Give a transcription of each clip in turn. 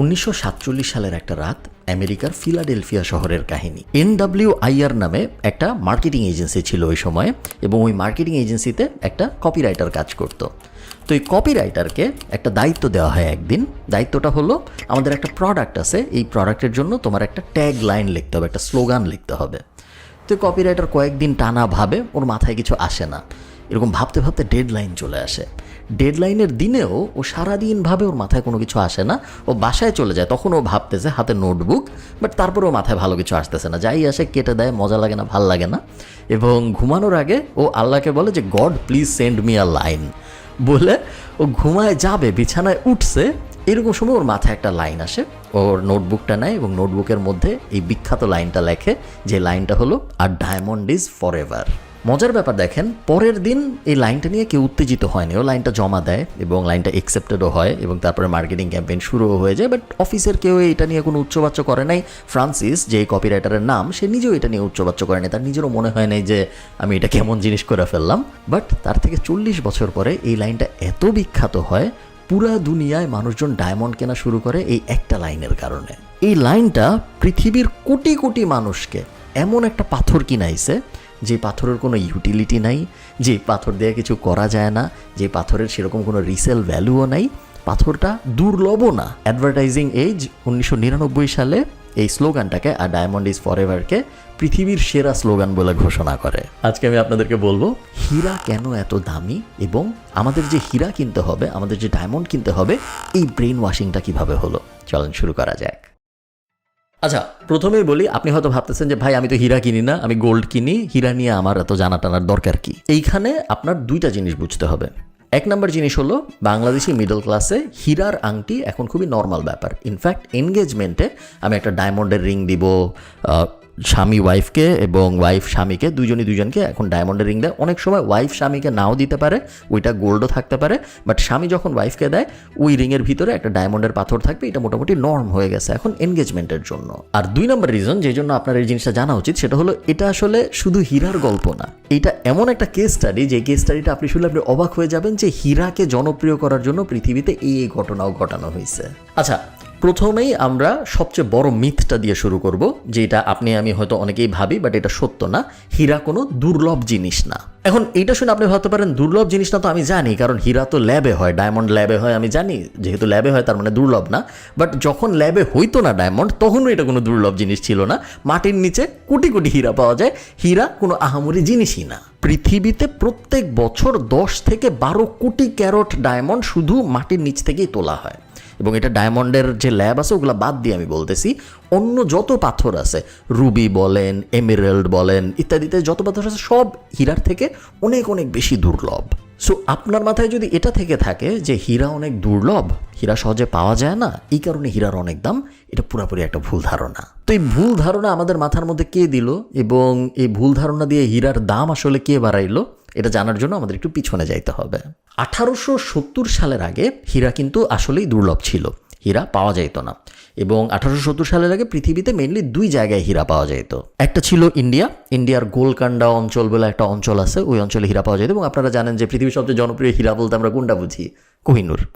1947 সালের একটা রাত আমেরিকার ফিলাডেলফিয়া শহরের কাহিনী। NWIR নামে একটা মার্কেটিং এজেন্সি ছিল ওই সময়ে, এবং ওই মার্কেটিং এজেন্সিতে একটা কপিরাইটার কাজ করত। তো এই কপিরাইটারকে একটা দায়িত্ব দেওয়া হয় একদিন। দায়িত্বটা হলো, আমাদের একটা প্রোডাক্ট আছে, এই প্রোডাক্টের জন্য তোমার একটা ট্যাগ লাইন লিখতে হবে, একটা স্লোগান লিখতে হবে। তো কপিরাইটার কয়েকদিন টানা ভাবে, ওর মাথায় কিছু আসে না। এরকম ভাবতে ভাবতে ডেডলাইন চলে আসে। ডেডলাইনের দিনেও ও সারাদিন ভাবে, ওর মাথায় কোনো কিছু আসে না। ও বাসায় চলে যায়, তখন ও ভাবতেছে, হাতে নোটবুক, বাট তারপরে ও মাথায় ভালো কিছু আসতেছে না। যাই আসে কেটে দেয়, মজা লাগে না, ভাল লাগে না। এবং ঘুমানোর আগে ও আল্লাহকে বলে যে, god please send me a line বলে ও ঘুমায় যাবে, বিছানায় উঠছে, এরকম সময় ওর মাথায় একটা লাইন আসে। ওর নোটবুকটা নেয় এবং নোটবুকের মধ্যে এই বিখ্যাত লাইনটা লেখে, যে লাইনটা হলো, আর ডায়মন্ড ইজ ফর এভার। মজার ব্যাপার দেখেন, পরের দিন এই লাইনটা নিয়ে কেউ উত্তেজিত হয়নি। ও লাইনটা জমা দেয় এবং লাইনটা অ্যাকসেপ্টেডও হয়, এবং তারপরে মার্কেটিং ক্যাম্পেইন শুরুও হয়ে যায়। বাট অফিসের কেউ এটা নিয়ে কোনো উচ্চবাচ্য করে নাই। ফ্রান্সিস, যে কপিরাইটারের নাম, সে নিজেও এটা নিয়ে উচ্চবাচ্য করে নাই। তার নিজেরও মনে হয় নাই যে আমি এটা কেমন জিনিস করে ফেললাম। বাট তার থেকে 40 বছর পরে এই লাইনটা এত বিখ্যাত হয়, পুরা দুনিয়ায় মানুষজন ডায়মন্ড কেনা শুরু করে এই একটা লাইনের কারণে। এই লাইনটা পৃথিবীর কোটি কোটি মানুষকে এমন একটা পাথর কিনাইছে, যে পাথরের কোনো ইউটিলিটি নাই, যে পাথর দিয়ে কিছু করা যায় না, যে পাথরের সেরকম কোনো রিসেল ভ্যালুও নাই, পাথরটা দুর্লভও না। অ্যাডভার্টাইজিং এজ 1999 সালে এই স্লোগানটাকে, আর ডায়মন্ড ইজ ফর এভারকে, পৃথিবীর সেরা স্লোগান বলে ঘোষণা করে। আজকে আমি আপনাদেরকে বলবো হীরা কেন এত দামি, এবং আমাদের যে হীরা কিনতে হবে, আমাদের যে ডায়মন্ড কিনতে হবে, এই ব্রেন ওয়াশিংটা কিভাবে হলো। চলেন শুরু করা যাক। আচ্ছা, প্রথমেই বলি, আপনি হয়তো ভাবতেছেন যে ভাই, আমি তো হীরা কিনি না, আমি গোল্ড কিনি, হীরা নিয়ে আমার এত জানা টানার দরকার কি? এইখানে আপনার দুইটা জিনিস বুঝতে হবে। এক নম্বর জিনিস হলো, বাংলাদেশি মিডল ক্লাসে হীরার আংটি এখন খুবই নর্মাল ব্যাপার। ইনফ্যাক্ট এনগেজমেন্টে আমি একটা ডায়মন্ডের রিং দিব স্বামী ওয়াইফকে, এবং ওয়াইফ স্বামীকে, দুজনকে এখন ডায়মন্ডের রিং দেয়। অনেক সময় ওয়াইফ স্বামীকে নাও দিতে পারে, ওইটা গোল্ডও থাকতে পারে, বাট স্বামী যখন ওয়াইফকে দেয়, ওই রিংয়ের ভিতরে একটা ডায়মন্ডের পাথর থাকবে। এটা মোটামুটি নর্ম হয়ে গেছে এখন এনগেজমেন্টের জন্য। আর দুই নম্বর রিজন যে জন্য আপনার এই জিনিসটা জানা উচিত, সেটা হলো, এটা আসলে শুধু হীরার গল্প না। এটা এমন একটা কেস স্টাডি, যে কেস স্টাডিটা আপনি শুনলে আপনি অবাক হয়ে যাবেন, যে হীরাকে জনপ্রিয় করার জন্য পৃথিবীতে এই ঘটনাও ঘটানো হয়েছে। আচ্ছা, প্রথমেই আমরা সবচেয়ে বড় মিথটা দিয়ে শুরু করব, যেটা আপনি আমি হয়তো অনেকেই ভাবি, বাট এটা সত্য না। হীরা কোনো দুর্লভ জিনিস না। এখন এইটা শুনে আপনি ভাবতে পারেন, দুর্লভ জিনিস না তো আমি জানি, কারণ হীরা তো ল্যাবে হয়, ডায়মন্ড ল্যাবে হয়, আমি জানি। যেহেতু ল্যাবে হয় তার মানে দুর্লভ না। বাট যখন ল্যাবে হইতো না ডায়মন্ড, তখনও এটা কোনো দুর্লভ জিনিস ছিল না। মাটির নিচে কোটি কোটি হীরা পাওয়া যায়। হীরা কোনো আহামরি জিনিসই না। পৃথিবীতে প্রত্যেক বছর 10 থেকে 12 কোটি ক্যারট ডায়মন্ড শুধু মাটির নিচ থেকেই তোলা হয়। এবং এটা ডায়মন্ডের যে ল্যাব আছে ওগুলো বাদ দিয়ে আমি বলতেছি, অন্য যত পাথর আছে, রুবি বলেন, এমেরাল্ড বলেন, ইত্যাদিতে যত পাথর আছে, সব হীরার থেকে অনেক অনেক বেশি দুর্লভ। সো আপনার মাথায় যদি এটা থেকে থাকে যে হীরা অনেক দুর্লভ, হীরা সহজে পাওয়া যায় না, এই কারণে হীরার অনেক দাম, এটা পুরোপুরি একটা ভুল ধারণা। তো এই ভুল ধারণা আমাদের মাথার মধ্যে কে দিল, এবং এই ভুল ধারণা দিয়ে হীরার দাম আসলে কে বাড়াইলো, এটা জানার জন্য আমাদের একটু পিছনে যাইতে হবে। 1870 সালের আগে হীরা কিন্তু আসলেই দুর্লভ ছিল, হীরা পাওয়া যাইতো না। এবং 1870 সালের আগে পৃথিবীতে মেইনলি 2 জায়গায় হীরা পাওয়া যেত। একটা ছিল ইন্ডিয়ার গোলকান্ডা অঞ্চল বলে একটা অঞ্চল আছে, ওই অঞ্চলে হীরা পাওয়া যেত। এবং আপনারা জানেন যে পৃথিবীর সবচেয়ে জনপ্রিয় হীরা বলতে আমরা কোনটা বুঝি?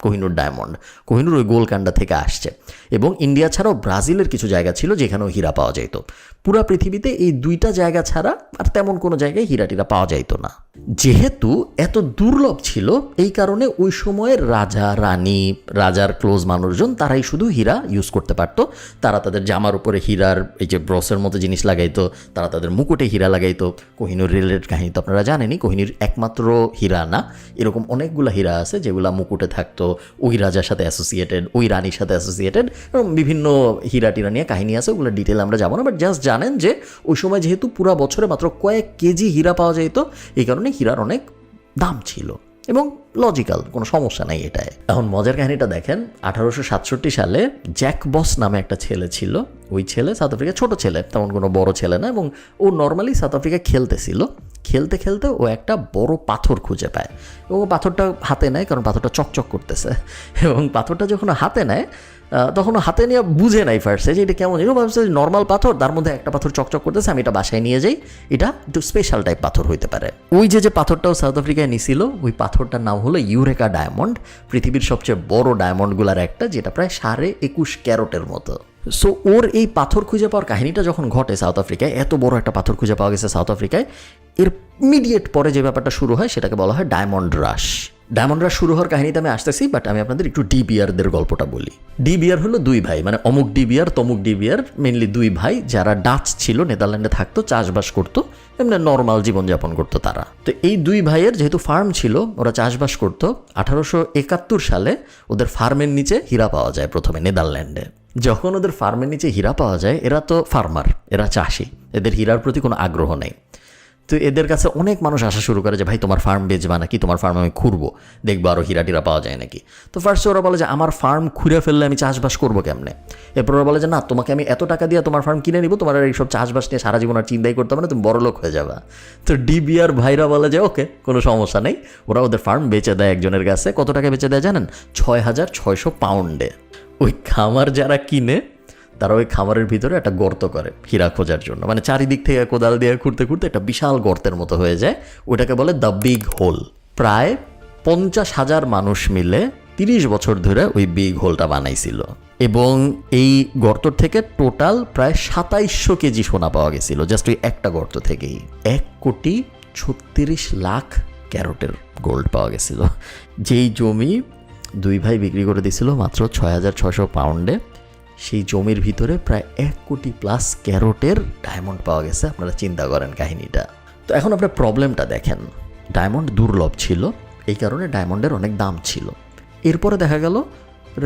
কোহিনুর ডায়মন্ড। কোহিনুর ওই গোলকান্ডা থেকে আসছে। এবং ইন্ডিয়া ছাড়াও ব্রাজিলের কিছু জায়গা ছিল যেখানেও হীরা পাওয়া যেত। পুরা পৃথিবীতে এই 2টা জায়গা ছাড়া আর তেমন কোনো জায়গায় হীরা টিরা পাওয়া যাইতো না। যেহেতু এত দুর্লভ ছিল, এই কারণে ওই সময়ের রাজা রানী, রাজার ক্লোজ মানুষজন, তারাই শুধু হীরা ইউজ করতে পারতো। তারা তাদের জামার উপরে হীরার এই যে ব্রসের মতো জিনিস লাগাইতো, তারা তাদের মুকুটে হীরা লাগাইতো। কোহিনুর রিলেটেড কাহিনী তো আপনারা জানেনই, কোহিনুর একমাত্র হীরা না, এরকম অনেকগুলো হীরা আছে যেগুলো মুকুটে থাকতো, ওই রাজার সাথে অ্যাসোসিয়েটেড, ওই রানীর সাথে অ্যাসোসিয়েটেড, এবং বিভিন্ন হীরা টিরা নিয়ে কাহিনী আছে, ওগুলো ডিটেল আমরা যাবো না। বাট জাস্ট জানেন যে ওই সময় যেহেতু পুরো বছরে মাত্র কয়েক কেজি হীরা পাওয়া যেত, এই কারণে হীরার অনেক দাম ছিল, এবং লজিক্যাল, কোনো সমস্যা নাই এটায়। এখন মজার কাহিনীটা দেখেন, 1867 সালে জ্যাক বস নামে একটা ছেলে ছিল। ওই ছেলে সাউথ আফ্রিকার ছোট ছেলে, তেমন কোনো বড় ছেলে না, এবং ও নর্মালি সাউথ আফ্রিকায় খেলতেছিল। খেলতে খেলতে ও একটা বড় পাথর খুঁজে পায়, এবং ও পাথরটা হাতে নেয়, কারণ পাথরটা চকচক করতেছে। এবং পাথরটা যখন হাতে নেয়, তখন হাতে নিয়ে বুঝে নাই ফার্স্টে যে এটা কেমন, এরকম ভাবছে নর্মাল পাথর, তার মধ্যে একটা পাথর চকচক করতেছে, আমি এটা বাসায় নিয়ে যাই, এটা একটু স্পেশাল টাইপ পাথর হইতে পারে। ওই যে পাথরটাও সাউথ আফ্রিকায় নিছিল, ওই পাথরটার নাম হলো ইউরেকা ডায়মন্ড, পৃথিবীর সবচেয়ে বড় ডায়মন্ডগুলার একটা, যেটা প্রায় 21.5 ক্যারটের মতো। সো ওর এই পাথর খুঁজে পাওয়ার কাহিনীটা যখন ঘটে সাউথ আফ্রিকায়, এত বড় একটা পাথর খুঁজে পাওয়া গেছে সাউথ আফ্রিকায়, এর ইমিডিয়েট পরে যে ব্যাপারটা শুরু হয় সেটাকে বলা হয় ডায়মন্ড রাশ। ডায়মন্ড রাশ শুরু হওয়ার কাহিনীতে আমি আসতেছি, বাট আমি আপনাদের একটু ডি বিয়ারদের গল্পটা বলি। ডি বিয়ার হলো দুই ভাই, মানে অমুক ডি বিয়ার তমুক ডি বিয়ার, মেনলি দুই ভাই যারা ডাচ ছিল, নেদারল্যান্ডে থাকতো, চাষবাস করতো, এমনি নর্মাল জীবনযাপন করতো তারা। তো এই দুই ভাইয়ের যেহেতু ফার্ম ছিল, ওরা চাষবাস করতো। 1871 সালে ওদের ফার্মের নিচে হীরা পাওয়া যায় প্রথমে নেদারল্যান্ডে। যখন ওদের ফার্মের নিচে হীরা পাওয়া যায়, এরা তো ফার্মার, এরা চাষি, এদের হীরার প্রতি কোনো আগ্রহ নেই। তো এদের কাছে অনেক মানুষ আসা শুরু করে যে ভাই তোমার ফার্ম বেচবা নাকি, তোমার ফার্ম আমি খুঁড়বো, দেখবো আরও হীরা টিরা পাওয়া যায় নাকি। তো ফার্স্টে ওরা বলে যে আমার ফার্ম খুঁড়ে ফেললে আমি চাষবাস করবো কেমনে। এরপর ওরা বলে যে না, তোমাকে আমি এত টাকা দিয়ে তোমার ফার্ম কিনে নিব, তোমার এইসব চাষবাস নিয়ে সারা জীবন আর চিন্তাই করতে হবে না, তুমি বড়লোক হয়ে যাবা। তো ডিবিআর ভাইরা বলে যে ওকে, কোনো সমস্যা নেই। ওরা ওদের ফার্ম বেচে দেয় একজনের কাছে। কত টাকা বেচে দেয় জানেন? 6,600 পাউন্ডে। ওই খামার যারা কিনে, তারা ওই খামারের ভিতরে একটা গর্ত করে হীরা খোঁজার জন্য, মানে চারিদিক থেকে কোদাল দিয়ে খুঁড়তে খুঁড়তে একটা বিশাল গর্তের মতো হয়ে যায়। ওইটাকে বলে দ্য বিগ হোল। প্রায় 50,000 মানুষ মিলে 30 বছর ধরে ওই বিগ হোলটা বানাইছিল, এবং এই গর্ত থেকে টোটাল প্রায় 2700 কেজি সোনা পাওয়া গেছিল, জাস্ট ওই একটা গর্ত থেকেই। 1,36,00,000 ক্যারটের গোল্ড পাওয়া গেছিল, যেই জমি দুই ভাই বিক্রি করে দিছিল মাত্র 6,600 পাউন্ডে। সেই জমির ভিতরে প্রায় 1,00,00,000+ ক্যারটের ডায়মন্ড পাওয়া গেছে। আপনারা চিন্তা করেন কাহিনীটা। তো এখন আপনার প্রবলেমটা দেখেন, ডায়মন্ড দুর্লভ ছিল, এই কারণে ডায়মন্ডের অনেক দাম ছিল। এরপরে দেখা গেল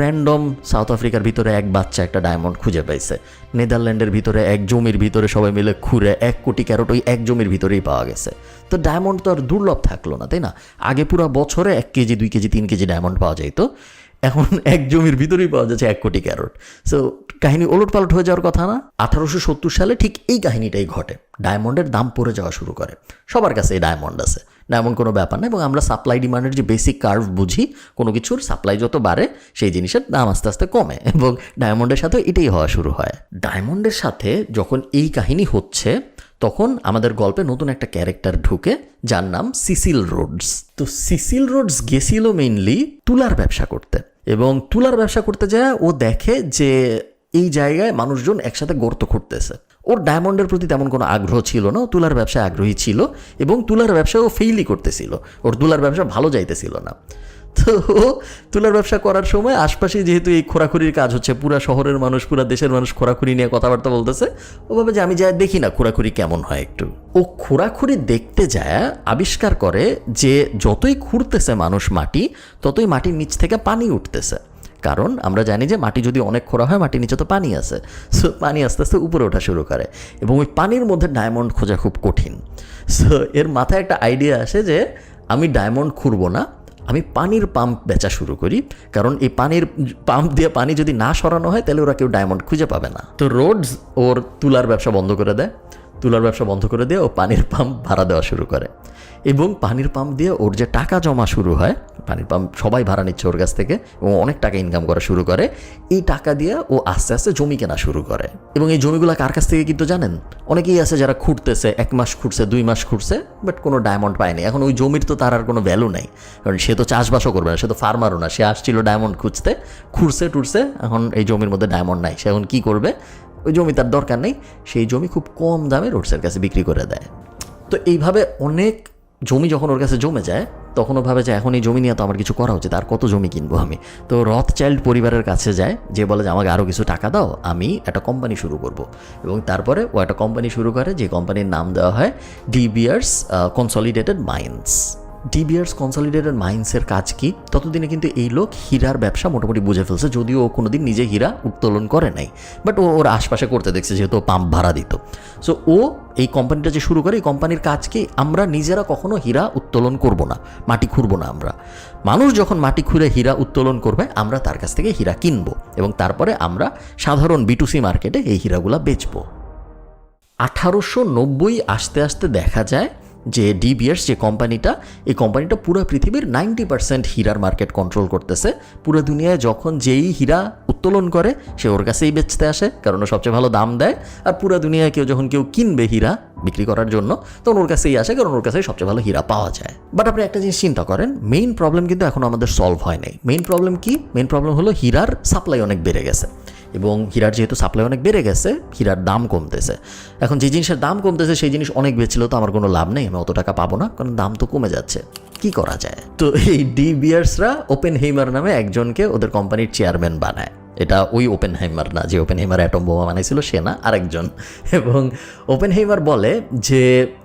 র্যান্ডম সাউথ আফ্রিকার ভিতরে এক বাচ্চা একটা ডায়মন্ড খুঁজে পাইছে, নেদারল্যান্ডের ভিতরে এক জমির ভিতরে সবাই মিলে খুঁড়ে 1 কোটি ক্যারট ওই এক জমির ভিতরেই পাওয়া গেছে। তো ডায়মন্ড তো আর দুর্লভ থাকলো না, তাই না? আগে পুরো বছরে 1 কেজি 2 কেজি 3 কেজি ডায়মন্ড পাওয়া যাইতো, এখন এক জমির ভিতরেই পাওয়া যাচ্ছে 1 কোটি ক্যারট। সো কাহিনী ওলটপালট হয়ে যাওয়ার কথা না? 1870 সালে ঠিক এই কাহিনীটাই ঘটে। ডায়মন্ডের দাম পড়ে যাওয়া শুরু করে, সবার কাছে এই ডায়মন্ড আছে, ডায়মন্ড কোনো ব্যাপার না। এবং আমরা সাপ্লাই ডিমান্ডের যে বেসিক কার্ভ বুঝি, কোনো কিছুর সাপ্লাই যত বাড়ে সেই জিনিসের দাম আস্তে আস্তে কমে, এবং ডায়মন্ডের সাথে এটাই হওয়া শুরু হয়। ডায়মন্ডের সাথে যখন এই কাহিনী হচ্ছে, তখন আমাদের গল্পে নতুন একটা ক্যারেক্টার ঢুকে, যার নাম সিসিল রোডস। তো সিসিল রোডস গেছিল মেইনলি তুলার ব্যবসা করতে, এবং তুলার ব্যবসা করতে যায় ও দেখে যে এই জায়গায় মানুষজন একসাথে গর্ত খুঁড়তেছে। ওর ডায়মন্ডের প্রতি তেমন কোনো আগ্রহ ছিল না, ও তুলার ব্যবসায় আগ্রহী ছিল, এবং তুলার ব্যবসা ও ফেইলই করতেছিল, ওর তুলার ব্যবসা ভালো যাইতেছিল না। তো তুলার ব্যবসা করার সময় আশপাশে যেহেতু এই খোরাখুরির কাজ হচ্ছে, পুরা শহরের মানুষ, পুরা দেশের মানুষ খোরাখুরি নিয়ে কথাবার্তা বলতেছে, ও ভাবে যে আমি যাই দেখি না খোরাখুরি কেমন হয় একটু। ও খোরাখুরি দেখতে যায় আবিষ্কার করে যে যতই খুঁড়তেছে মানুষ মাটি, ততই মাটির নিচ থেকে পানি উঠতেছে। কারণ আমরা জানি যে মাটি যদি অনেক খোঁড়া হয়, মাটির নিচে তো পানি আছে, সো পানি আস্তে আস্তে উপরে ওঠা শুরু করে, এবং ওই পানির মধ্যে ডায়মন্ড খোঁজা খুব কঠিন। সো এর মাথায় একটা আইডিয়া আসে যে আমি ডায়মন্ড খুঁড়বো না, আমি পানির পাম্প বেচা শুরু করি, কারণ এই পানির পাম্প দিয়ে পানি যদি না সরানো হয় তাহলে ওরা কেউ ডায়মন্ড খুঁজে পাবে না। তো রোডস ওর তুলার ব্যবসা বন্ধ করে দেয়, তুলার ব্যবসা বন্ধ করে দিয়ে ও পানির পাম্প ভাড়া দেওয়া শুরু করে, এবং পানির পাম্প দিয়ে ওর যে টাকা জমা শুরু হয়, পানির পাম্প সবাই ভাড়া নিচ্ছে ওর কাছ থেকে, এবং অনেক টাকা ইনকাম করা শুরু করে। এই টাকা দিয়ে ও আস্তে আস্তে জমি কেনা শুরু করে, এবং এই জমিগুলো কার কাছ থেকে কিন্তু জানেন? অনেকেই আছে যারা খুঁড়তেছে, 1 মাস খুঁড়ছে, 2 মাস খুঁড়ছে, বাট কোনো ডায়মন্ড পায়নি। এখন ওই জমির তো তার আর কোনো ভ্যালু নাই, কারণ সে তো চাষবাসও করবে না, সে তো ফার্মারও না, সে আসছিল ডায়মন্ড খুঁজতে, খুঁড়ছে টুরছে, এখন এই জমির মধ্যে ডায়মন্ড নাই, সে এখন কী করবে? ওই জমি তার দরকার নেই, সেই জমি খুব কম দামে রোডসের কাছে বিক্রি করে দেয়। তো এইভাবে অনেক জমি যখন ওর কাছে জমে যায়, তখন ও ভাবে যে এখন এই জমি নিয়ে তো আমার কিছু করা উচিত, আর কত জমি কিনবো আমি। তো রথচাইল্ড পরিবারের কাছে যায়, যে বলে যে আমাকে আরও কিছু টাকা দাও, আমি একটা কোম্পানি শুরু করব। এবং তারপরে ও একটা কোম্পানি শুরু করে, যে কোম্পানির নাম দেওয়া হয় ডি বিয়ার্স কনসলিডেটেড মাইন্স। ডি বিয়ার্স কনসলিডেটেড মাইন্সের কাজ কি? ততদিনে কিন্তু এই লোক হীরার ব্যবসা মোটামুটি বুঝে ফেলছে, যদিও ও কোনোদিন নিজে হীরা উত্তোলন করে নাই, বাট ও ওর আশপাশে করতে দেখছে, যেহেতু পাম্প ভাড়া দিত। সো ও এই কোম্পানিটা যে শুরু করে, এই কোম্পানির কাজ কি? আমরা নিজেরা কখনো হীরা উত্তোলন করব না, মাটি খুঁড়বো না আমরা। মানুষ যখন মাটি খুঁড়ে হীরা উত্তোলন করবে, আমরা তার কাছ থেকে হীরা কিনবো, এবং তারপরে আমরা সাধারণ B2C মার্কেটে এই হীরাগুলা বেচবো। 1890 আসতে আসতে দেখা যায় যে ডি বিয়ার্স যে কোম্পানিটা, এই কোম্পানিটা পুরো পৃথিবীর 90% হীরার মার্কেট কন্ট্রোল করতেছে। পুরো দুনিয়ায় যখন যেই হীরা উত্তোলন করে সে ওর কাছেই বেচতে আসে, কারণ ও সবচেয়ে ভালো দাম দেয়। আর পুরো দুনিয়ায় যখন কেউ কিনবে হীরা বিক্রি করার জন্য, তখন ওর কাছেই আসে, কারণ ওর কাছেই সবচেয়ে ভালো হীরা পাওয়া যায়। বাট আপনি একটা জিনিস চিন্তা করেন, মেইন প্রবলেম কিন্তু এখন আমাদের সলভ হয় নাই। মেইন প্রবলেম কি? মেইন প্রবলেম হলো হীরার সাপ্লাই অনেক বেড়ে গেছে, এবং হীরার যেহেতু সাপ্লাই অনেক বেড়ে গেছে, হীরার দাম কমতেছে। এখন যে জিনিসের দাম কমতেছে সেই জিনিস অনেক বেচলেও তো আমার কোনো লাভ নেই, আমি অত টাকা পাবো না, কারণ দাম তো কমে যাচ্ছে। কি করা যায়? তো এই ডি বিয়ার্সরা ওপেনহেইমার নামে একজনকে ওদের কোম্পানির চেয়ারম্যান বানায়। এটা ওই ওপেনহেইমার না, যে ওপেনহেইমার অ্যাটম বোমা বানাইছিল সে না, আরেকজন। এবং ওপেনহেইমার বলে যে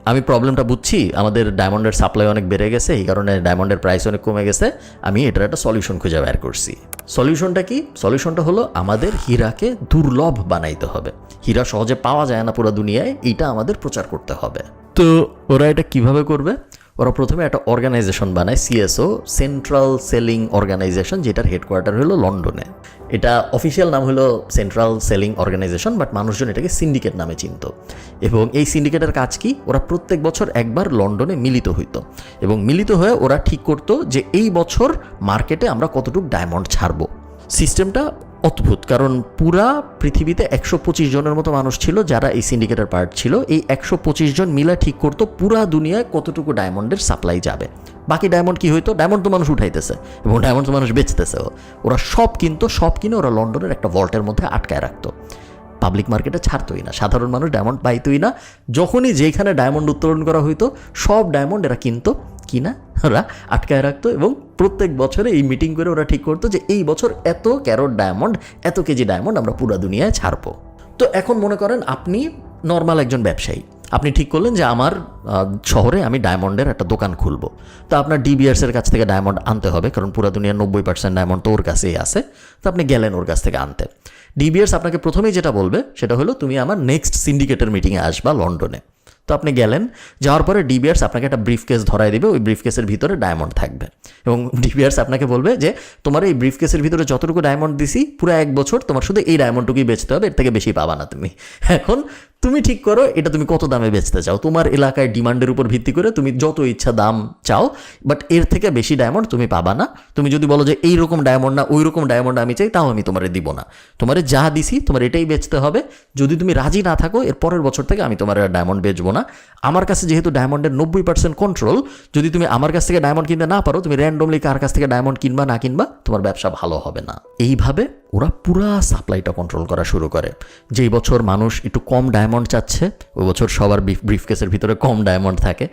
আমি প্রবলেমটা বুঝছি, আমাদের ডায়মন্ডের সাপ্লাই অনেক বেড়ে গেছে, এই কারণে ডায়মন্ডের প্রাইস অনেক কমে গেছে, আমি এটার একটা সলিউশন খুঁজে বের করছি। সলিউশনটা কি? সলিউশনটা হলো আমাদের হীরাকে দুর্লভ বানাইতে হবে। হীরা সহজে পাওয়া যায় না পুরো দুনিয়ায়, এইটা আমাদের প্রচার করতে হবে। তো ওরা এটা কিভাবে করবে? ওরা প্রথমে একটা অর্গানাইজেশন বানায়, সিএসও, সেন্ট্রাল সেলিং অর্গানাইজেশন, যেটার হেডকোয়ার্টার হলো লন্ডনে। এটা অফিসিয়াল নাম হলো সেন্ট্রাল সেলিং অর্গানাইজেশন, বাট মানুষজন এটাকে সিন্ডিকেট নামে চিনত। এবং এই সিন্ডিকেটের কাজ কি? ওরা প্রত্যেক বছর একবার লন্ডনে মিলিত হইতো, এবং মিলিত হয়ে ওরা ঠিক করতো যে এই বছর মার্কেটে আমরা কতটুকু ডায়মন্ড ছাড়বো। সিস্টেমটা অদ্ভুত, কারণ পুরা পৃথিবীতে 125 জনের মতো মানুষ ছিল যারা এই সিন্ডিকেটের পার্ট ছিল। এই 125 জন মিলে ঠিক করতো পুরা দুনিয়ায় কতটুকু ডায়মন্ডের সাপ্লাই যাবে। বাকি ডায়মন্ড কি হইতো? ডায়মন্ড তো মানুষ উঠাইতেছে এবং ডায়মন্ড তো মানুষ বেচতেছেও। ওরা সব কিনে ওরা লন্ডনের একটা ভল্টের মধ্যে আটকায় রাখতো। পাবলিক মার্কেটে ছাড়তোই না, সাধারণ মানুষ ডায়মন্ড পাইতোই না। যখনই যেখানে ডায়মন্ড উত্তোলন করা হইতো সব ডায়মন্ড এরা কিনা ওরা আটকায় রাখতো, এবং প্রত্যেক বছরে এই মিটিং করে ওরা ঠিক করতো যে এই বছর এত ক্যারট ডায়মন্ড, এত কেজি ডায়মন্ড আমরা পুরো দুনিয়ায় ছাড়বো। তো এখন মনে করেন আপনি নর্মাল একজন ব্যবসায়ী, আপনি ঠিক করলেন যে আমার শহরে আমি ডায়মন্ডের একটা দোকান খুলবো। তো আপনার ডি বিয়ার্সের কাছ থেকে ডায়মন্ড আনতে হবে, কারণ পুরো দুনিয়ার 90% ডায়মন্ড তো ওর কাছেই আছে। তো আপনি গেলেন ওর কাছ থেকে আনতে। ডি বিয়ার্স আপনাকে প্রথমেই যেটা বলবে সেটা হলো তুমি আমার নেক্সট সিন্ডিকেটের মিটিংয়ে আসবা লন্ডনে। তো আপনি গেলেন, যাওয়ার পরে ডি বিয়ার্স আপনাকে একটা ব্রিফকেস ধরায় দেবে, ওই ব্রিফকেসের ভিতরে ডায়মন্ড থাকবে, এবং ডি বিয়ার্স আপনাকে বলবে যে তোমার এই ব্রিফকেসের ভিতরে যতটুকু ডায়মন্ড দিছি পুরো এক বছর তোমার শুধু এই ডায়মন্ডটুকুই বেচতে হবে, এর থেকে বেশি পাবা না তুমি। এখন তুমি ঠিক করো এটা তুমি কত দামে বেচতে চাও। তোমার এলাকায় ডিমান্ডের উপর ভিত্তি করে তুমি যত ইচ্ছা দাম চাও, বাট এর থেকে বেশি ডায়মন্ড তুমি পাবা না। তুমি যদি বলো যে এইরকম ডায়মন্ড না ওই রকম ডায়মন্ড আমি চাই, তাও আমি তোমারে দিব না। তোমারে যা দিছি তোমার এটাই বেচতে হবে। যদি তুমি রাজি না থাকো, এর পরের বছর থেকে আমি তোমার ডায়মন্ড বেচবো না। আমার কাছে যেহেতু ডায়মন্ডের 90% কন্ট্রোল, যদি তুমি আমার কাছ থেকে ডায়মন্ড কিনতে না পারো, তুমি র্যান্ডমলি কার কাছ থেকে ডায়মন্ড কিনবা না কিনবা, তোমার ব্যবসা ভালো হবে না। এইভাবে ওরা পুরা সাপ্লাইটা কন্ট্রোল করা শুরু করে। যেই বছর মানুষ একটু কম ডায়মন্ড চাচ্ছে, ওই বছর সবার ব্রিফকেসের ভিতরে কম ডায়মন্ড থাকে,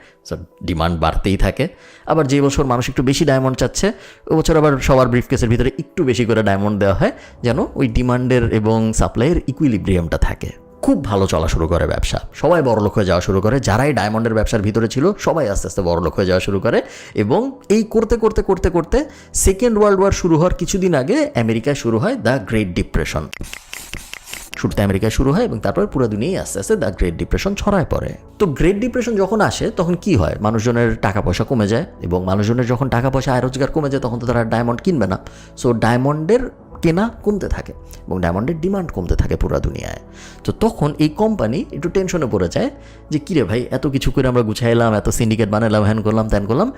ডিমান্ড বাড়তেই থাকে। আবার যে বছর মানুষ একটু বেশি ডায়মন্ড চাচ্ছে, ওই বছর আবার সবার ব্রিফকেসের ভিতরে একটু বেশি করে ডায়মন্ড দেওয়া হয়, যেন ওই ডিমান্ডের এবং সাপ্লাইয়ের ইকুইলিব্রিয়ামটা থাকে। খুব ভালো চলা শুরু করে ব্যবসা, সবাই বড়লোক হয়ে যাওয়া শুরু করে। যারাই ডায়মন্ডের ব্যবসার ভিতরে ছিল সবাই আস্তে আস্তে বড়লোক হয়ে যাওয়া শুরু করে। এবং এই করতে করতে করতে করতে সেকেন্ড ওয়ার্ল্ড ওয়ার শুরু হওয়ার কিছুদিন আগে আমেরিকায় শুরু হয় দ্য গ্রেট ডিপ্রেশন। শুরুতে আমেরিকায় শুরু হয় এবং তারপর পুরো দুনিয়ায় আস্তে আস্তে দ্য গ্রেট ডিপ্রেশন ছড়ায় পড়ে। তো গ্রেট ডিপ্রেশন যখন আসে তখন কি হয়? মানুষজনের টাকা পয়সা কমে যায়, এবং মানুষজনের যখন টাকা পয়সা আয় রোজগার কমে যায় তখন তো তারা ডায়মন্ড কিনবে না। সো ডায়মন্ডের কেনা কমতে থাকে এবং ডায়মন্ডের ডিমান্ড কমতে থাকে পুরো দুনিয়ায়। তো তখন এই কোম্পানি একটু টেনশনে পড়ে যায় যে কিরে ভাই, এত কিছু করে আমরা গুছাইলাম, এত সিন্ডিকেট বানালাম, হ্যান করলাম ত্যান করলাম,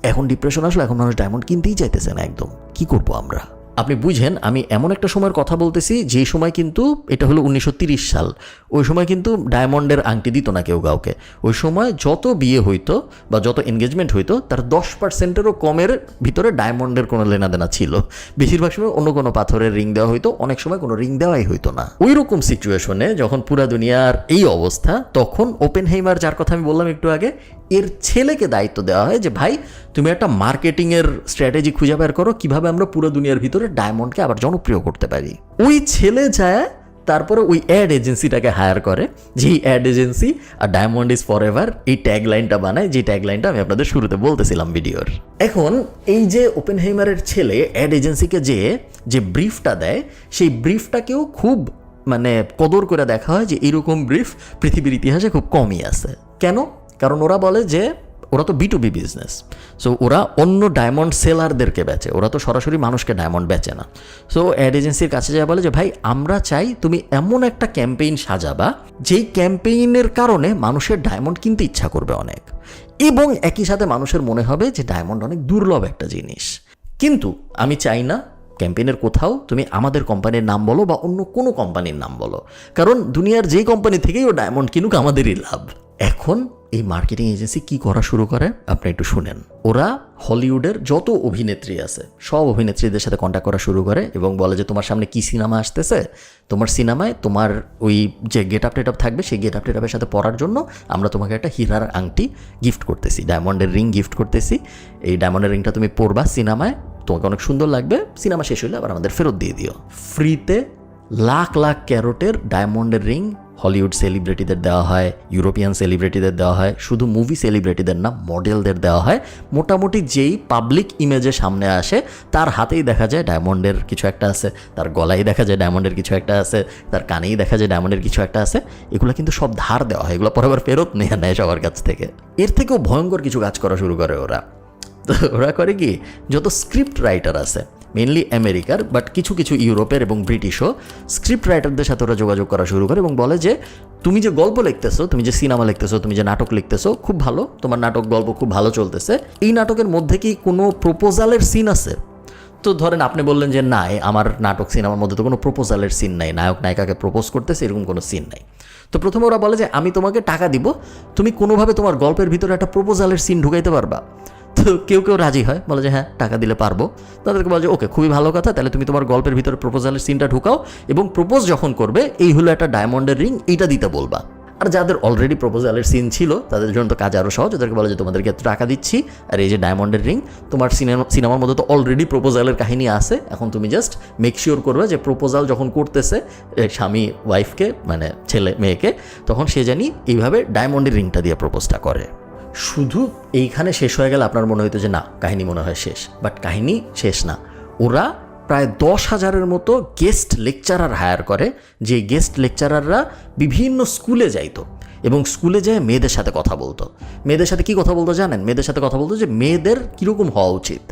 এখন ডিপ্রেশন আসলো, এখন মানুষ ডায়মন্ড কিনতেই চাইতেছে না একদম। কি করবো আমরা? আপনি বুঝেন আমি এমন একটা সময়ের কথা বলতেছি যে সময় কিন্তু এটা হলো 1930 সাল। ওই সময় কিন্তু ডায়মন্ডের আংটি দিত না কেউ কাউকে। ওই সময় যত বিয়ে হইতো বা যত এনগেজমেন্ট হইতো তার 10%-এরও কমের ভিতরে ডায়মন্ডের কোনো লেনাদেনা ছিল। বেশিরভাগ সময় অন্য কোনো পাথরের রিং দেওয়া হইতো, অনেক সময় কোনো রিং দেওয়াই হইতো না। ওই রকম সিচুয়েশনে যখন পুরা দুনিয়ার এই অবস্থা, তখন ওপেনহেইমার, যার কথা আমি বললাম একটু আগে, এর ছেলেকে দায়িত্ব দেওয়া হয় যে ভাই তুমি একটা মার্কেটিংয়ের স্ট্র্যাটেজি খুঁজে বের করো, কিভাবে আমরা পুরো দুনিয়ার ভিতরে ডায়মন্ডকে আবার জনপ্রিয় করতে পারি। ওই ছেলে যায় তারপরে ওই অ্যাড এজেন্সিটাকে হায়ার করে, যেই অ্যাড এজেন্সি আর ডায়মন্ড ইজ ফর এভার এই ট্যাগলাইনটা বানায়, যে ট্যাগলাইনটা আমি আপনাদের শুরুতে বলতেছিলাম ভিডিওর। এখন এই যে ওপেনহেইমারের ছেলে অ্যাড এজেন্সিকে যে ব্রিফটা দেয়, সেই ব্রিফটাকেও খুব কদর করে দেখা হয় যে এরকম ব্রিফ পৃথিবীর ইতিহাসে খুব কমই আছে। কেন? কারণ ওরা বলে যে ওরা তো B2B বিজনেস, সো ওরা অন্য ডায়মন্ড সেলারদেরকে বেচে, ওরা তো সরাসরি মানুষকে ডায়মন্ড বেচে না। সো অ্যাড এজেন্সির কাছে যায় বলে যে ভাই আমরা চাই তুমি এমন একটা ক্যাম্পেইন সাজাবা যেই ক্যাম্পেইনের কারণে মানুষের ডায়মন্ড কিনতে ইচ্ছা করবে অনেক। এবং একই সাথে মানুষের মনে হবে যে ডায়মন্ড অনেক দুর্লভ একটা জিনিস। কিন্তু আমি চাই না ক্যাম্পেইনের কোথাও তুমি আমাদের কোম্পানির নাম বলো বা অন্য কোনো কোম্পানির নাম বলো, কারণ দুনিয়ার যেই কোম্পানি থেকেই ও ডায়মন্ড কিনুক আমাদেরই লাভ। এখন এই মার্কেটিং এজেন্সি কি করা শুরু করে আপনি একটু শুনেন। ওরা হলিউডের যত অভিনেত্রী আছে সব অভিনেত্রীদের সাথে কন্ট্যাক্ট করা শুরু করে এবং বলে যে তোমার সামনে কি সিনেমা আসতেছে, তোমার সিনেমায় তোমার ওই যে গেট আপ টেট আপ থাকবে সেই গেট আপ টেট আপের সাথে পরার জন্য আমরা তোমাকে একটা হীরার আংটি গিফট করতেছি, ডায়মন্ডের রিং গিফট করতেছি। এই ডায়মন্ডের রিংটা তুমি পরবা সিনেমায়, তোমাকে অনেক সুন্দর লাগবে, সিনেমা শেষ হলে আবার আমাদের ফেরত দিয়ে দিও। ফ্রিতে লাখ লাখ ক্যারোটের ডায়মন্ডের রিং হলিউড সেলিব্রিটিদের দেওয়া হয়, ইউরোপিয়ান সেলিব্রিটিদের দেওয়া হয়, শুধু মুভি সেলিব্রিটিদের না মডেলদের দেওয়া হয়। মোটামুটি যেই পাবলিক ইমেজে সামনে আসে তার হাতেই দেখা যায় ডায়মন্ডের কিছু একটা আছে, তার গলায় দেখা যায় ডায়মন্ডের কিছু একটা আছে, তার কানেই দেখা যায় ডায়মন্ডের কিছু একটা আছে। এগুলো কিন্তু সব ধার দেওয়া হয়, এগুলো পরে আবার ফেরত নিয়ে নেয় সবার কাছ থেকে। এর থেকেও ভয়ঙ্কর কিছু কাজ করা শুরু করে ওরা। তো ওরা করে কি, যত স্ক্রিপ্ট রাইটার আছে মেনলি আমেরিকার বাট কিছু কিছু ইউরোপের এবং ব্রিটিশও স্ক্রিপ্ট রাইটারদের সাথে ওরা যোগাযোগ করা শুরু করে এবং বলে যে তুমি যে গল্প লিখতেছো, তুমি যে সিনেমা লিখতেছো, তুমি যে নাটক লিখতেছো খুব ভালো, তোমার নাটক গল্প খুব ভালো চলতেছে, এই নাটকের মধ্যে কি কোনো প্রপোজালের সিন আছে? তো ধরেন আপনি বললেন যে না, আমার নাটক সিনেমার মধ্যে তো কোনো প্রপোজালের সিন নাই, নায়ক নায়িকাকে প্রপোজ করতেছে এরকম কোনো সিন নাই। তো প্রথমে ওরা বলে যে আমি তোমাকে টাকা দিব, তুমি কোনোভাবে তোমার গল্পের ভিতরে একটা প্রপোজালের সিন ঢুকাইতে পারবা। তো কেউ কেউ রাজি হয়, বলে যে হ্যাঁ টাকা দিলে পারবো। তাদেরকে বলে যে ওকে খুবই ভালো কথা, তাহলে তুমি তোমার গল্পের ভিতরে প্রপোজালের সিনটা ঢুকাও এবং প্রপোজ যখন করবে এই হলো একটা ডায়মন্ডের রিং, এইটা দিতে বলবা। আর যাদের অলরেডি প্রপোজালের সিন ছিল তাদের জন্য তো কাজ আরও সহজ, ওদেরকে বলে যে তোমাদেরকে এত টাকা দিচ্ছি আর এই যে ডায়মন্ডের রিং, তোমার সিনেমার মধ্যে তো অলরেডি প্রপোজালের কাহিনী আছে, এখন তুমি জাস্ট মেক শিওর করবে যে প্রপোজাল যখন করতেছে স্বামী ওয়াইফকে মানে ছেলে মেয়েকে, তখন সে জানি এইভাবে ডায়মন্ডের রিংটা দিয়ে প্রপোজটা করে। শুধু এইখানে শেষ হয়ে গেলে আপনার মনে হইতো যে না কাহিনী মনে হয় শেষ, বাট কাহিনী শেষ না। ওরা প্রায় 10,000-এর মতো গেস্ট লেকচারার হায়ার করে, যে গেস্ট লেকচারাররা বিভিন্ন স্কুলে যাইতো এবং স্কুলে যেয়ে মেয়েদের সাথে কথা বলতো। মেয়েদের সাথে কী কথা বলতো জানেন? মেয়েদের সাথে কথা বলতো যে মেয়েদের কীরকম হওয়া উচিত,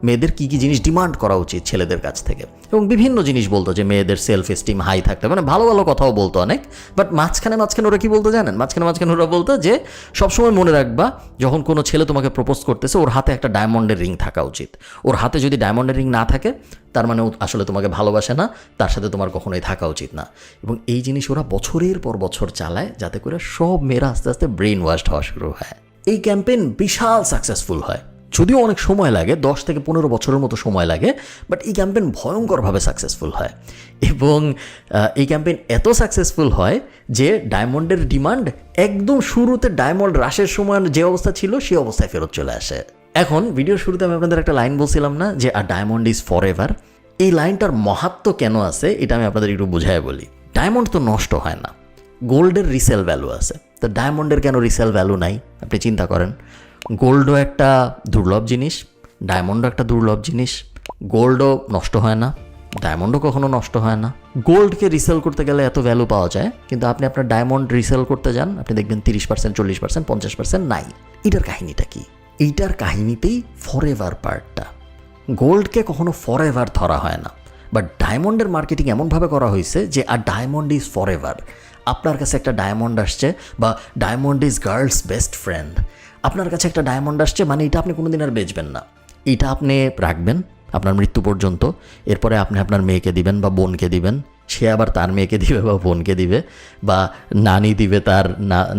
মেয়েদের কী কী জিনিস ডিমান্ড করা উচিত ছেলেদের কাছ থেকে, এবং বিভিন্ন জিনিস বলতো যে মেয়েদের সেলফ এস্টিম হাই থাকতে, মানে ভালো ভালো কথাও বলতো অনেক। বাট মাঝখানে ওরা কী বলতো জানেন? মাঝখানে ওরা বলতো যে সবসময় মনে রাখবা যখন কোনো ছেলে তোমাকে প্রপোজ করতেছে ওর হাতে একটা ডায়মন্ডের রিং থাকা উচিত, ওর হাতে যদি ডায়মন্ডের রিং না থাকে তার মানে ও আসলে তোমাকে ভালোবাসে না, তার সাথে তোমার কখনোই থাকা উচিত না। এবং এই জিনিস ওরা বছরের পর বছর চালায় যাতে করে সব মেয়েরা আস্তে আস্তে ব্রেন ওয়াশড হওয়া শুরু হয়। এই ক্যাম্পেইন বিশাল সাকসেসফুল হয়, যদিও অনেক সময় লাগে, 10 থেকে 15 বছরের মতো সময় লাগে, বাট এই ক্যাম্পেইন ভয়ঙ্করভাবে সাকসেসফুল হয়। এবং এই ক্যাম্পেইন এত সাকসেসফুল হয় যে ডায়মন্ডের ডিমান্ড একদম শুরুতে ডায়মন্ড রাশের সময় যে অবস্থা ছিল সেই অবস্থায় ফেরত চলে আসে। এখন ভিডিওর শুরুতে আমি আপনাদের একটা লাইন বলছিলাম না যে আ ডায়মন্ড ইজ ফর এভার, এই লাইনটার মাহাত্ম্য কেন আছে এটা আমি আপনাদের একটু বুঝাই বলি। ডায়মন্ড তো নষ্ট হয় না, গোল্ডের রিসেল ভ্যালু আছে, তো ডায়মন্ডের কেন রিসেল ভ্যালু নাই? আপনি চিন্তা করেন, গোল্ডও একটা দুর্লভ জিনিস, ডায়মন্ডও একটা দুর্লভ জিনিস, গোল্ডও নষ্ট হয় না, ডায়মন্ডও কখনো নষ্ট হয় না। গোল্ডকে রিসেল করতে গেলে এত ভ্যালু পাওয়া যায়, কিন্তু আপনি আপনার ডায়মন্ড রিসেল করতে যান আপনি দেখবেন 30%, 40%, 50% নাই। এটার কাহিনীটা কি? এইটার কাহিনীতেই ফরএভার পার্টটা। গোল্ডকে কখনো ফরএভার ধরা হয় না, বাট ডায়মন্ডের মার্কেটিং এমনভাবে করা হয়েছে যে আর ডায়মন্ড ইজ ফরএভার। আপনার কাছে একটা ডায়মন্ড আসছে, বা diamond is girls best friend, আপনার কাছে একটা ডায়মন্ড আসছে মানে এটা আপনি কোনোদিন আর বেচবেন না, এটা আপনি রাখবেন আপনার মৃত্যু পর্যন্ত, এরপরে আপনি আপনার মেয়েকে দিবেন বা বোনকে দিবেন, সে আবার তার মেয়েকে দিবে বা বোনকে দিবে, বা নানি দিবে তার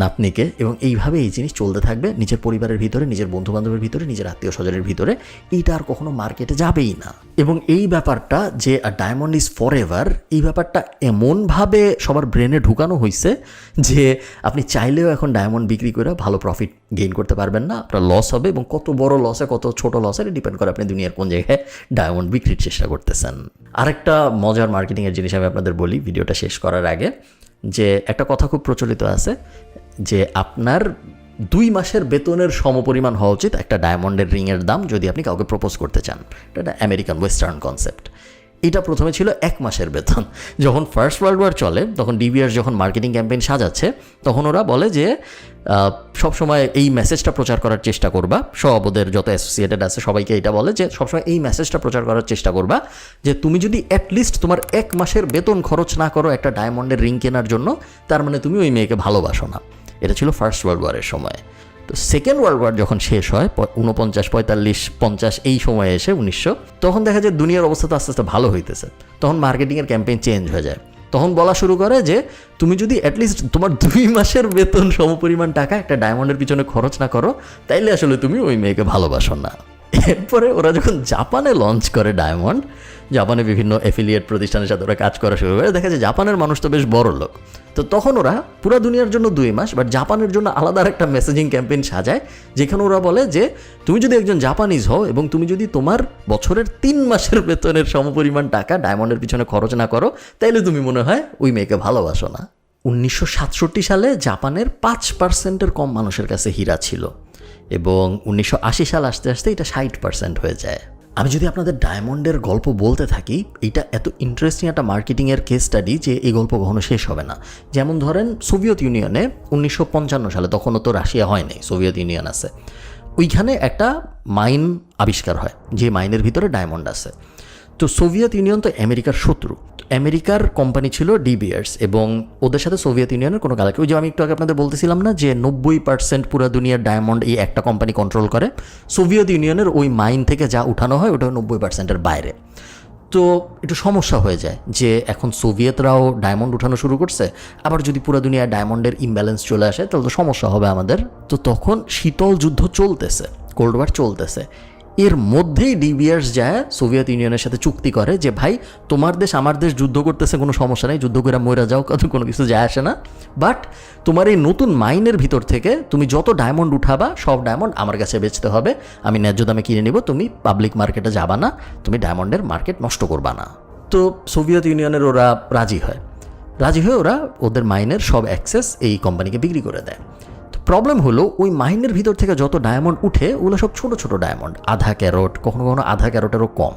নাতনিকে, এবং এইভাবে এই জিনিস চলতে থাকবে নিজের পরিবারের ভিতরে, নিজের বন্ধুবান্ধবের ভিতরে, নিজের আত্মীয় স্বজনের ভিতরে। এইটা আর কখনো মার্কেটে যাবেই না। এবং এই ব্যাপারটা যে ডায়মন্ড ইজ ফর এভার, এই ব্যাপারটা এমনভাবে সবার ব্রেনে ঢুকানো হয়েছে যে আপনি চাইলেও এখন ডায়মন্ড বিক্রি করে ভালো প্রফিট গেইন করতে পারবেন না, আপনার লস হবে, এবং কত বড় লসে কত ছোট লসে ডিপেন্ড করে আপনি দুনিয়ার কোন জায়গায় ডায়মন্ড বিক্রির চেষ্টা করতেছেন। আরেকটা মজার মার্কেটিংয়ের জিনিস আমি আপনাদের বলি ভিডিওটা শেষ করার আগে, যে একটা কথা খুব প্রচলিত আছে যে আপনার 2 মাসের বেতনের সমপরিমাণ হওয়া উচিত একটা ডায়মন্ডের রিংয়ের দাম যদি আপনি কাউকে প্রপোজ করতে চান। এটা আমেরিকান ওয়েস্টার্ন কনসেপ্ট। এটা প্রথমে ছিল 1 মাসের বেতন। যখন ফার্স্ট ওয়ার্ল্ড ওয়ার চলে তখন ডিবিআর যখন মার্কেটিং ক্যাম্পেইন সাজাচ্ছে তখন ওরা বলে যে সবসময় এই মেসেজটা প্রচার করার চেষ্টা করবা, সব ওদের যত অ্যাসোসিয়েটেড আছে সবাইকে এটা বলে যে সবসময় এই মেসেজটা প্রচার করার চেষ্টা করবা যে তুমি যদি অ্যাটলিস্ট তোমার 1 মাসের বেতন খরচ না করো একটা ডায়মন্ডের রিং কেনার জন্য, তার মানে তুমি ওই মেয়েকে ভালোবাসো না। এটা ছিল ফার্স্ট ওয়ার্ল্ড ওয়ারের সময়। তো সেকেন্ড ওয়ার্ল্ড ওয়ার যখন শেষ হয় 49, 45, 50 এই সময়ে এসে 1900, তখন দেখা যায় দুনিয়ার অবস্থা তো আস্তে আস্তে ভালো হইতেছে। তখন মার্কেটিংয়ের ক্যাম্পেইন চেঞ্জ হয়ে যায়। তখন বলা শুরু করে যে তুমি যদি অ্যাটলিস্ট তোমার 2 মাসের বেতন সমপরিমাণ টাকা একটা ডায়মন্ডের পিছনে খরচ না করো, তাইলে আসলে তুমি ওই মেয়েকে ভালোবাসো না। এরপরে ওরা যখন জাপানে লঞ্চ করে ডায়মন্ড, জাপানে বিভিন্ন অ্যাফিলিয়েট প্রতিষ্ঠানের সাথে ওরা কাজ করা শুরু করে, দেখা যায় জাপানের মানুষ তো বেশ বড় লোক। তো তখন ওরা পুরো দুনিয়ার জন্য 2 মাস, বাট জাপানের জন্য আলাদা একটা মেসেজিং ক্যাম্পেইন সাজায়, যেখানে ওরা বলে যে তুমি যদি একজন জাপানিজ হও এবং তুমি যদি তোমার বছরের 3 মাসের বেতনের সমপরিমাণ টাকা ডায়মন্ডের পিছনে খরচ না করো, তাইলে তুমি মনে হয় ওই মেয়েকে ভালোবাসো না। 1967 সালে জাপানের 5%-এর কম মানুষের কাছে হীরা ছিল, এবং 1980 সাল আসতে আসতে এটা 60% হয়ে যায়। আমি যদি আপনাদের ডায়মন্ডের গল্প বলতে থাকি, এটা এত ইন্টারেস্টিং একটা মার্কেটিংয়ের কেস স্টাডি যে এই গল্প কখনো শেষ হবে না। যেমন ধরেন সোভিয়েত ইউনিয়নে 1955 সালে, তখনও তো রাশিয়া হয় নাই, সোভিয়েত ইউনিয়ন আছে, ওইখানে একটা মাইন আবিষ্কার হয়, যে মাইনের ভিতরে ডায়মন্ড আছে। তো সোভিয়েত ইউনিয়ন তো আমেরিকার শত্রু, আমেরিকার কোম্পানি ছিল ডি বিয়ার্স, এবং ওদের সাথে সোভিয়েত ইউনিয়নের কোনো কালাকে, ওই যে আমি একটু আগে আপনাদের বলতেছিলাম না যে 90% পুরো দুনিয়ার ডায়মন্ড এই একটা কোম্পানি কন্ট্রোল করে, সোভিয়েত ইউনিয়নের ওই মাইন থেকে যা উঠানো হয় ওটা 90%-এর বাইরে। তো একটু সমস্যা হয়ে যায় যে এখন সোভিয়েতরাও ডায়মন্ড উঠানো শুরু করছে, আবার যদি পুরো দুনিয়ায় ডায়মন্ডের ইমব্যালেন্স চলে আসে তাহলে তো সমস্যা হবে আমাদের। তো তখন শীতল যুদ্ধ চলতেছে, কোল্ড ওয়ার চলতেছে, এর মধ্যেই ডি বিয়ার্স যায় সোভিয়েত ইউনিয়নের সাথে চুক্তি করে যে ভাই তোমার দেশ আমার দেশ যুদ্ধ করতেছে, কোনো সমস্যা নেই, যুদ্ধ করে মরে যাও, কোনো কিছু যায় আসে না, বাট তোমার এই নতুন মাইনের ভিতর থেকে তুমি যত ডায়মন্ড উঠাবা সব ডায়মন্ড আমার কাছে বেচতে হবে, আমি ন্যায্য দামে কিনে নিব, তুমি পাবলিক মার্কেটে যাবা না, তুমি ডায়মন্ডের মার্কেট নষ্ট করবা না। তো সোভিয়েত ইউনিয়নের ওরা রাজি হয় ওরা ওদের মাইনের সব অ্যাক্সেস এই কোম্পানিকে বিক্রি করে দেয়। প্রবলেম হলো ওই মাইনের ভিতর থেকে যত ডায়মন্ড উঠে ওগুলো সব ছোট ছোট ডায়মন্ড, আধা ক্যারট, কখনো কখনো আধা ক্যারটেরও কম।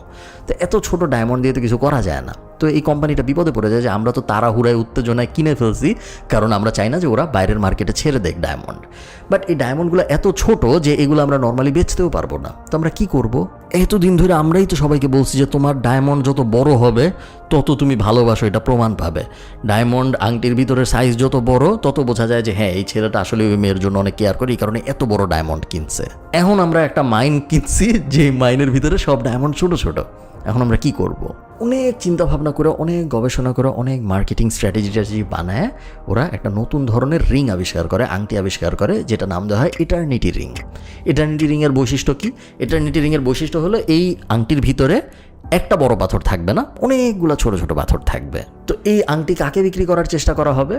তো এত ছোট ডায়মন্ড দিয়ে তো কিছু করা যায় না। তো এই কোম্পানিটা বিপদে পড়ে যায় যে আমরা তো তাড়াহুড়ায় উত্তেজনায় কিনে ফেলছি, কারণ আমরা চাই না যে ওরা বাইরের মার্কেটে ছেড়ে দেখ ডায়মন্ড। বাট এই ডায়মন্ডগুলো এত ছোট যে এগুলো আমরা নর্মালি বেচতেও পারবো না। তো আমরা কী করব? এতদিন ধরে আমরাই তো সবাইকে বলছি যে তোমার ডায়মন্ড যত বড় হবে তত তুমি ভালোবাসো, এটা প্রমাণ পাবে। ডায়মন্ড আংটির ভিতরের সাইজ যত বড় তত বোঝা যায় যে হ্যাঁ এই ছেলেটা আসলে ওই মেয়ের জন্য অনেক কেয়ার করে, এই কারণে এত বড় ডায়মন্ড কিনছে। এখন আমরা একটা মাইন কিনছি যে মাইনের ভিতরে সব ডায়মন্ড ছোট ছোট। এখন আমরা কি করব? অনেক চিন্তাভাবনা করে, অনেক গবেষণা করে, অনেক মার্কেটিং স্ট্র্যাটেজি বানায় ওরা একটা নতুন ধরনের রিং আবিষ্কার করে, আংটি আবিষ্কার করে, যেটা নাম দেওয়া হয় ইটারনিটি রিং। ইটারনিটি রিংয়ের বৈশিষ্ট্য কি? ইটারনিটি রিংয়ের বৈশিষ্ট্য হলো এই আংটির ভিতরে একটা বড় পাথর থাকবে না, অনেকগুলো ছোট ছোট পাথর থাকবে। তো এই আংটি কাকে বিক্রি করার চেষ্টা করা হবে?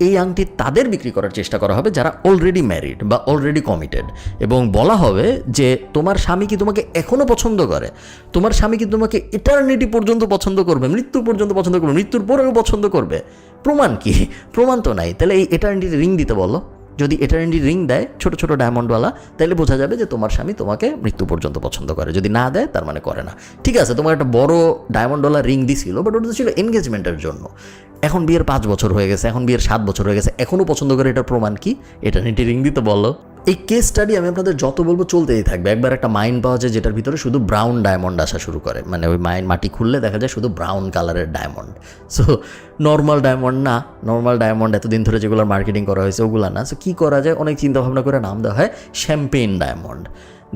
এই আংটি তাদের বিক্রি করার চেষ্টা করা হবে যারা অলরেডি ম্যারিড বা অলরেডি কমিটেড, এবং বলা হবে যে তোমার স্বামী কি তোমাকে এখনও পছন্দ করে, তোমার স্বামী কি তোমাকে ইটারনিটি পর্যন্ত পছন্দ করবে, মৃত্যু পর্যন্ত পছন্দ করবে, মৃত্যুর পরেও পছন্দ করবে। প্রমাণ কি? প্রমাণ তো নাই। তাহলে এই ইটারনিটি রিং দিতে বলো। যদি ইটারনিটি রিং দেয় ছোট ছোট ডায়মন্ডওয়ালা, তাহলে বোঝা যাবে যে তোমার স্বামী তোমাকে মৃত্যু পর্যন্ত পছন্দ করে। যদি না দেয় তার মানে করে না। ঠিক আছে, তোমার একটা বড় ডায়মন্ডওয়ালা রিং দিছিল, বাট ওটা ছিল এনগেজমেন্টের জন্য। এখন বিয়ের 5 বছর হয়ে গেছে, এখন বিয়ের 7 বছর হয়ে গেছে, এখনও পছন্দ করে, এটার প্রমাণ কি? ইটারনিটি রিং দিতে বলো। এই কেস স্টাডি আমি আপনাদের যত বলবো চলতেই থাকবে। একবার একটা মাইন পাওয়া যায় যেটার ভিতরে শুধু ব্রাউন ডায়মন্ড আসা শুরু করে, মানে ওই মাটি খুললে দেখা যায় শুধু ব্রাউন কালারের ডায়মন্ড। সো নর্মাল ডায়মন্ড না, নর্মাল ডায়মন্ড এতদিন ধরে যেগুলোর মার্কেটিং করা হয়েছে ওগুলো না। সো কী করা যায়? অনেক চিন্তাভাবনা করে নাম দেওয়া হয় শ্যাম্পেইন ডায়মন্ড।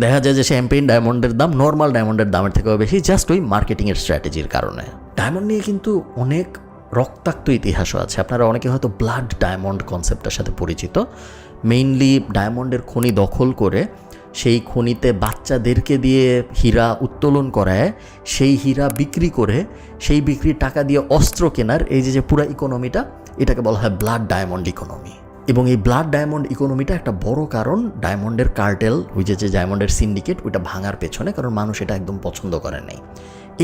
দেখা যায় যে শ্যাম্পেইন ডায়মন্ডের দাম নর্মাল ডায়মন্ডের দামের থেকেও বেশি, জাস্ট ওই মার্কেটিংয়ের স্ট্র্যাটেজির কারণে। ডায়মন্ড নিয়ে কিন্তু অনেক রক্তাক্ত ইতিহাসও আছে। আপনারা অনেকে হয়তো ব্লাড ডায়মন্ড কনসেপ্টের সাথে পরিচিত। মেইনলি ডায়মন্ডের খনি দখল করে সেই খনিতে বাচ্চাদেরকে দিয়ে হীরা উত্তোলন করায়, সেই হীরা বিক্রি করে সেই বিক্রির টাকা দিয়ে অস্ত্র কেনার এই যে পুরো ইকোনমিটা, এটাকে বলা হয় ব্লাড ডায়মন্ড ইকোনমি। এবং এই ব্লাড ডায়মন্ড ইকোনমিটা একটা বড় কারণ ডায়মন্ডের কার্টেল, ওই যে ডায়মন্ডের সিন্ডিকেট, ওইটা ভাঙার পেছনে, কারণ মানুষ এটা একদম পছন্দ করে নাই।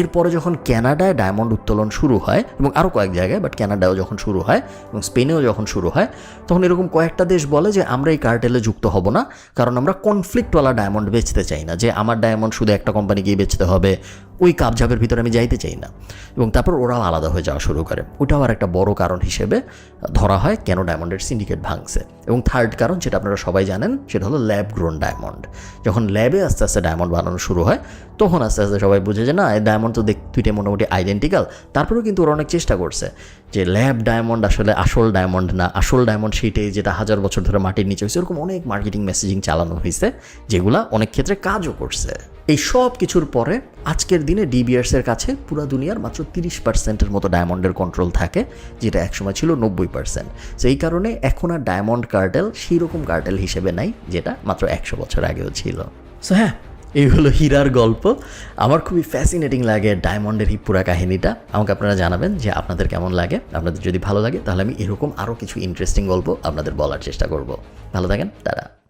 এরপরে যখন ক্যানাডায় ডায়মন্ড উত্তোলন শুরু হয়, এবং আরও কয়েক জায়গায়, বাট ক্যানাডায়ও যখন শুরু হয় এবং স্পেনেও যখন শুরু হয়, তখন এরকম কয়েকটা দেশ বলে যে আমরা এই কার্টেলে যুক্ত হব না, কারণ আমরা কনফ্লিক্টওয়ালা ডায়মন্ড বেচতে চাই না, যে আমার ডায়মন্ড শুধু একটা কোম্পানিকেই বেচতে হবে, ওই কাবঝাপের ভিতরে আমি যাইতে চাই না। এবং তারপর ওরাও আলাদা হয়ে যাওয়া শুরু করে। ওটাও আর একটা বড় কারণ হিসেবে ধরা হয় কেন ডায়মন্ডের সিন্ডিকেট ভাঙছে। এবং থার্ড কারণ, যেটা আপনারা সবাই জানেন, সেটা হলো ল্যাব গ্রোন ডায়মন্ড। যখন ল্যাবে আস্তে আস্তে ডায়মন্ড বানানো শুরু হয়, তখন আস্তে আস্তে সবাই বুঝে যে না, এই ডায়মন্ড তো দুইটাই মোটামুটি আইডেন্টিক্যাল। তারপরেও কিন্তু ওরা অনেক চেষ্টা করছে যে ল্যাব ডায়মন্ড আসলে আসল ডায়মন্ড না, আসল ডায়মন্ড সেইটাই যেটা 1000 বছর ধরে মাটির নিচে হয়েছে। এরকম অনেক মার্কেটিং মেসেজিং চালানো হয়েছে, যেগুলা অনেক ক্ষেত্রে কাজও করছে। এই সব কিছুর পরে আজকের দিনে ডিবিয়ার্সের কাছে পুরো দুনিয়ার মাত্র 30%-এর মতো ডায়মন্ডের কন্ট্রোল থাকে, যেটা একসময় ছিল 90%। সো এই কারণে এখন আর ডায়মন্ড কার্টেল সেই রকম কার্টেল হিসেবে নাই, যেটা মাত্র 100 বছর আগেও ছিল। সো হ্যাঁ, এই হলো হীরার গল্প। আমার খুবই ফ্যাসিনেটিং লাগে ডায়মন্ডের এই পুরা কাহিনীটা। আমাকে আপনারা জানাবেন যে আপনাদের কেমন লাগে। আপনাদের যদি ভালো লাগে তাহলে আমি এরকম আরও কিছু ইন্টারেস্টিং গল্প আপনাদের বলার চেষ্টা করব। ভালো থাকেন, টাটা।